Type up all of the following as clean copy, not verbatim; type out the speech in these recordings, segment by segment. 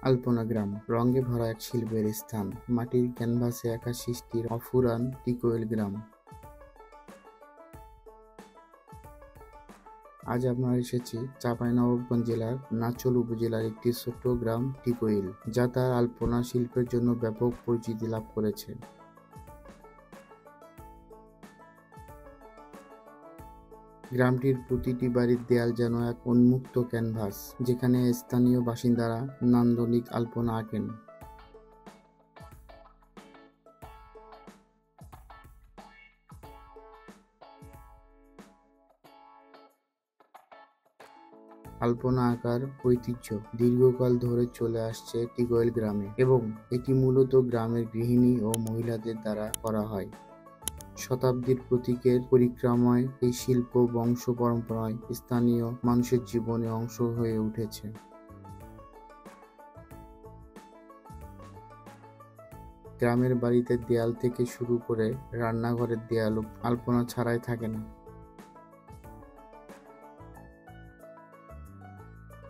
আলপনা গ্রাম রঙে ভরা এক শিল্পের স্থান, মাটির ক্যানভাসে একা সৃষ্টির অফুরান টিকোয়েল গ্রাম। আজ আমরা এসেছি চাঁপাইনবাবগঞ্জ জেলার নাচোল উপজেলার একটি ছোট্ট গ্রাম টিকোইল, যা তার আলপনা শিল্পের জন্য ব্যাপক পরিচিতি লাভ করেছে। গ্রামটির প্রতিটি বাড়ির দেয়াল যেন এক উন্মুক্ত ক্যানভাস, যেখানে স্থানীয় বাসিন্দারা নান্দনিক আলপনা আঁকেন। আলপনা আঁকার ঐতিহ্য দীর্ঘকাল ধরে চলে আসছে টিকোয়েল গ্রামে এবং এটি মূলত গ্রামের গৃহিণী ও মহিলাদের দ্বারা করা হয়। শতাব্দীর প্রতীকের পরিক্রমায় এই শিল্প বংশ পরম্পরায় স্থানীয় মানুষের জীবনে অংশ হয়ে উঠেছে। গ্রামের বাড়িতে দেয়াল থেকে শুরু করে রান্নাঘরের দেয়ালও আলপনা ছাড়াই থাকে না।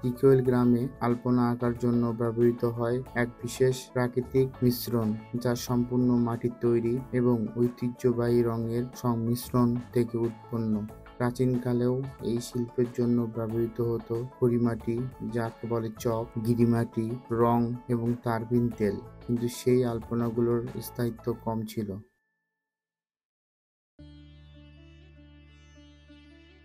টিকোয়েল গ্রামে আলপনা আঁকার জন্য ব্যবহৃত হয় এক বিশেষ প্রাকৃতিক মিশ্রণ, যা সম্পূর্ণ মাটির তৈরি এবং ঐতিহ্যবাহী রঙের সংমিশ্রণ থেকে উৎপন্ন। প্রাচীনকালেও এই শিল্পের জন্য ব্যবহৃত হতো খড়িমাটি, যাকে বলে চক, গিরিমাটি, রং এবং তারবিন তেল, কিন্তু সেই আলপনাগুলোর স্থায়িত্ব কম ছিল।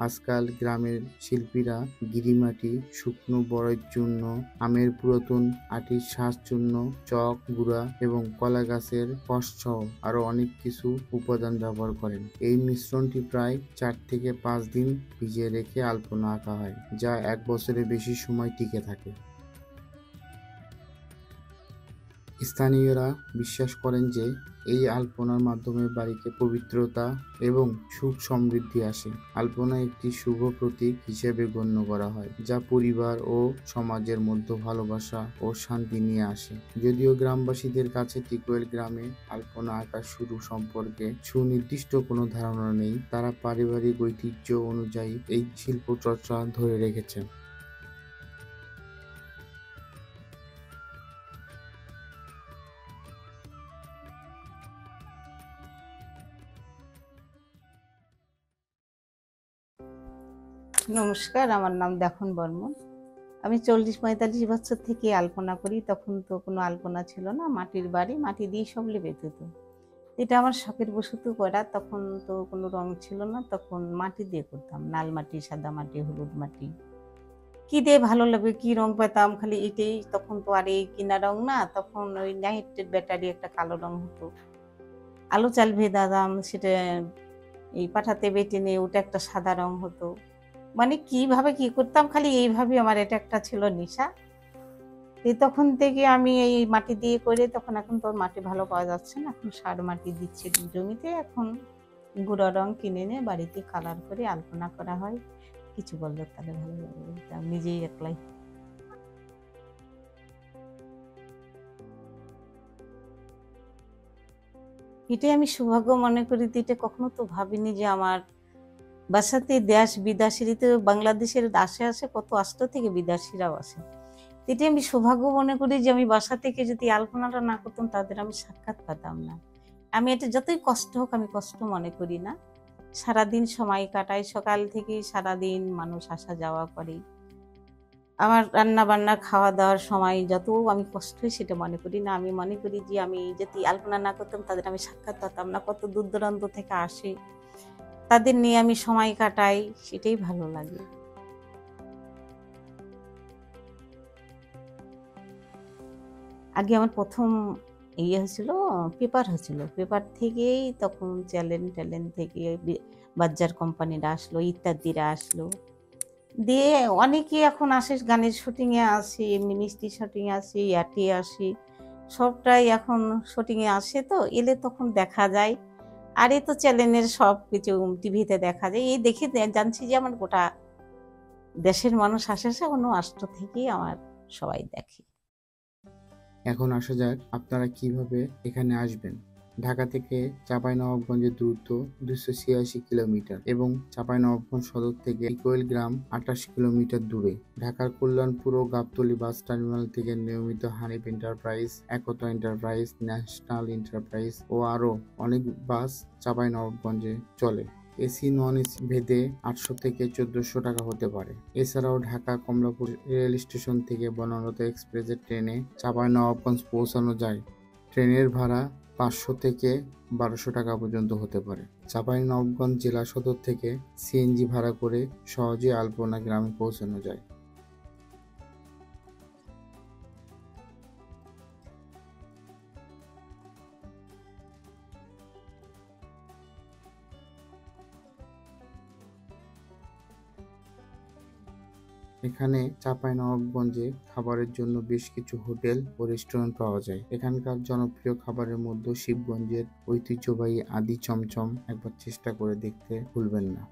আজকাল গ্রামের শিল্পীরা গিরিমাটি, শুকনো বরই চূর্ণ, আমের পুরাতন আটির শাঁস চূর্ণ, চক, গুঁড়া এবং কলা গাছের কষ সহ আরও অনেক কিছু উপাদান ব্যবহার করেন। এই মিশ্রণটি প্রায় 4 থেকে 5 দিন ভিজিয়ে রেখে আলপনা আঁকা হয়, যা 1 বছরের বেশি সময় টিকে থাকে। স্থানীয়রা বিশ্বাস করেন যে এই আলপনার মাধ্যমে বাড়িতে পবিত্রতা এবং সুখ সমৃদ্ধি আসে। আলপনা একটি শুভ প্রতীক হিসেবে গণ্য করা হয়, যা পরিবার ও সমাজের মধ্যে ভালোবাসা ও শান্তি নিয়ে আসে। যদিও গ্রামবাসীদের কাছে টিকোয়েল গ্রামে আলপনা আঁকা শুরু সম্পর্কে সুনির্দিষ্ট কোনো ধারণা নেই, তারা পারিবারিক ঐতিহ্য অনুযায়ী এই শিল্প চর্চা ধরে রেখেছে। নমস্কার, আমার নাম দেখুন বর্মন। আমি 40-45 বছর থেকে আলপনা করি। তখন তো কোনো আলপনা ছিল না, মাটির বাড়ি, মাটি দিয়ে সব লেপে দিত। এটা আমার শখের বশত করা। তখন তো কোনো রং ছিল না, তখন মাটি দিয়ে করতাম, লাল মাটি, সাদা মাটি, হলুদ মাটি, কি দিয়ে ভালো লাগবে, কি রং পেতাম, খালি এটাই। তখন তো আর এই কিনা রং না, তখন ওই নাইটের ব্যাটারি একটা কালো রং হতো, আলু চাল ভেজাতাম, সেটা এই পাঠাতে বেটে নিয়ে ওটা একটা সাদা রং হতো। মানে কিভাবে কি করতাম, খালি এইভাবে আমার এটা একটা ছিল নেশা। তখন থেকে আমি এই মাটি দিয়ে করে, তখন এখন তো মাটি ভালো পাওয়া যাচ্ছে না, এখন সার মাটি দিচ্ছে জমিতে। এখন গুঁড়া রং কিনে এনে বাড়িতে কালার করে আলপনা করা হয়। কিছু বললো তাহলে ভালো লাগবে, আমি নিজেই একলাই। এটাই আমি সৌভাগ্য মনে করি। এটা কখনো তো ভাবিনি যে আমার বাসাতে দেশ বিদেশিরা তো বাংলাদেশের আসে আসে কত আসতো থেকে বিদেশিরাও আসে। এটা আমি সৌভাগ্য মনে করি যে আমি বাসা থেকে যদি আলপনাটা না করতাম তাদের আমি সাক্ষাৎ পেতাম না। আমি এটা যতই কষ্ট হোক আমি কষ্ট মনে করি না। সারাদিন সময় কাটাই, সকাল থেকে সারাদিন মানুষ আসা যাওয়া করে। আমার রান্না বান্না খাওয়া দাওয়ার সময় যত আমি কষ্ট হয় সেটা মনে করি না। আমি মনে করি যে আমি যদি আলপনা না করতাম তাদের আমি সাক্ষাৎ পেতাম না। কত দূর দূরান্ত থেকে আসে, তাদের নিয়ে আমি সময় কাটাই, সেটাই ভালো লাগে। আগে আমার প্রথম হয়েছিল, পেপার হয়েছিল। পেপার থেকেই তখন চ্যানেল থেকে বাজার কোম্পানিরা আসলো, ইত্যাদিরা আসলো, দিয়ে অনেকে এখন আসে, গানের শুটিংয়ে আসে, এমনি মিষ্টি শুটিংয়ে আসে, ইয়াতে আসে, সবটাই এখন শুটিংয়ে আসে। তো এলে তখন দেখা যায়, আর এই তো চ্যানেলের সব কিছু টিভিতে দেখা যায়, এই দেখে জানছি যে আমার গোটা দেশের মানুষ আসে, অন্য রাষ্ট্র থেকেই আমার সবাই দেখে। এখন আসা যাক আপনারা কিভাবে এখানে আসবেন। ঢাকা থেকে চাঁপাইনবাবগঞ্জের দূরত্ব 286 কিলোমিটার এবং চাঁপাইনবাবগঞ্জ সদর থেকে ইকোয়েল গ্রাম 28 কিলোমিটার দূরে। ঢাকার কল্যাণপুর ও গাবতলী বাস টার্মিনাল থেকে নিয়মিত হানিফ এন্টারপ্রাইজ, একতা এন্টারপ্রাইজ, ন্যাশনাল এন্টারপ্রাইজ ও আরও অনেক বাস চাঁপাইনবাবগঞ্জে চলে। এসি নন এসি ভেদে 800 থেকে 1400 টাকা হতে পারে। এছাড়াও ঢাকা কমলাপুর রেল স্টেশন থেকে বনলতা এক্সপ্রেসের ট্রেনে চাঁপাইনবাবগঞ্জ পৌঁছানো যায়। ট্রেনের ভাড়া 500 থেকে 1200 টাকা পর্যন্ত হতে পারে। চাঁপাইনবাবগঞ্জ জেলা সদর থেকে সিএনজি ভাড়া করে সহজে আলপনা গ্রামে পৌঁছানো যায়। এখানে চাঁপাইনবাবগঞ্জে খাবারের জন্য বেশ কিছু হোটেল ও রেস্টুরেন্ট পাওয়া যায়। এখানকার জনপ্রিয় খাবারের মধ্যে শিবগঞ্জের ঐতিহ্যবাহী আদি চমচম একবার চেষ্টা করে দেখতে ভুলবেন না।